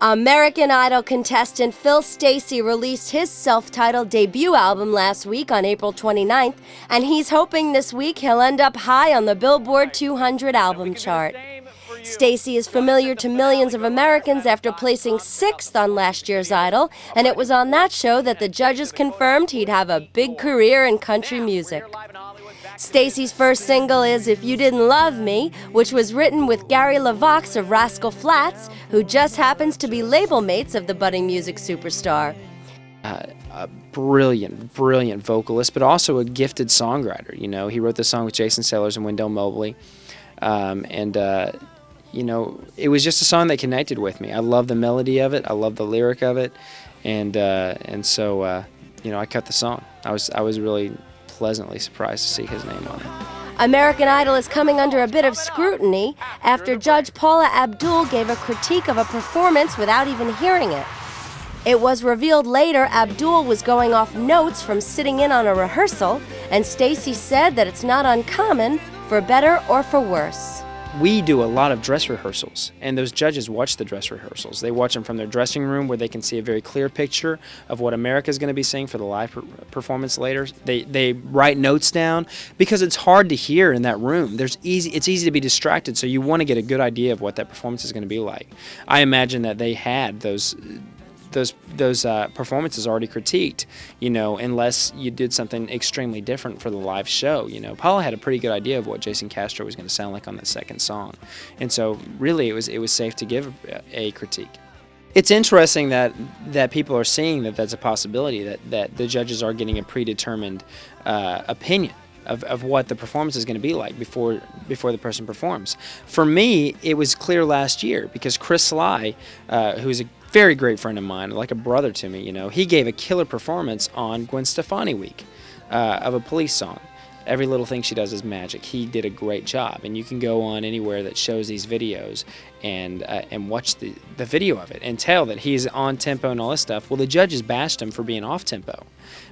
American Idol contestant Phil Stacey released his self-titled debut album last week on April 29th, and he's hoping this week he'll end up high on the Billboard 200 album chart. Stacey is familiar to millions of Americans after placing 6th on last year's Idol, and it was on that show that the judges confirmed he'd have a big career in country music. Stacey's first single is If You Didn't Love Me, which was written with Gary LaVox of Rascal Flatts, who just happens to be label mates of the budding music superstar. A brilliant vocalist, but also a gifted songwriter. You know, he wrote the song with Jason Sellers and Wendell Mobley, you know, it was just a song that connected with me. I love the melody of it. I love the lyric of it, and so you know, I cut the song. I was really pleasantly surprised to see his name on it. American Idol is coming under a bit of scrutiny after Judge Paula Abdul gave a critique of a performance without even hearing it. It was revealed later Abdul was going off notes from sitting in on a rehearsal, and Stacey said that it's not uncommon, for better or for worse. We do a lot of dress rehearsals, and those judges watch the dress rehearsals. They watch them from their dressing room where they can see a very clear picture of what America's going to be saying for the live performance later. They write notes down because it's hard to hear in that room. It's easy to be distracted, so you want to get a good idea of what that performance is going to be like. I imagine that they had those performances already critiqued, you know, unless you did something extremely different for the live show. You know, Paula had a pretty good idea of what Jason Castro was going to sound like on that second song, and so really it was safe to give a critique. It's interesting that people are seeing that that's a possibility, that the judges are getting a predetermined opinion of what the performance is going to be like before the person performs. For me, it was clear last year because Chris Sly, who's a very great friend of mine, like a brother to me, you know, he gave a killer performance on Gwen Stefani Week of a Police song. Every little thing she does is magic. He did a great job, and you can go on anywhere that shows these videos and watch the video of it and tell that he's on tempo and all this stuff. Well, the judges bashed him for being off tempo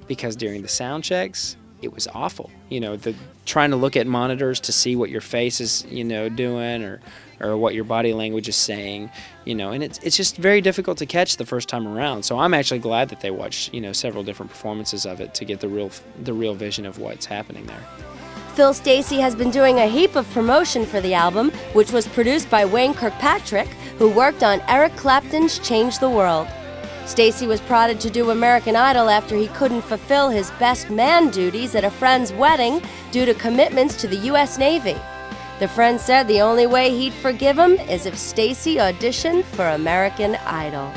because during the sound checks, it was awful. You know, trying to look at monitors to see what your face is, you know, doing or what your body language is saying, you know, and it's just very difficult to catch the first time around. So I'm actually glad that they watched, you know, several different performances of it to get the real vision of what's happening there. Phil Stacey has been doing a heap of promotion for the album, which was produced by Wayne Kirkpatrick, who worked on Eric Clapton's Change the World. Stacey was prodded to do American Idol after he couldn't fulfill his best man duties at a friend's wedding due to commitments to the U.S. Navy. The friend said the only way he'd forgive him is if Stacey auditioned for American Idol.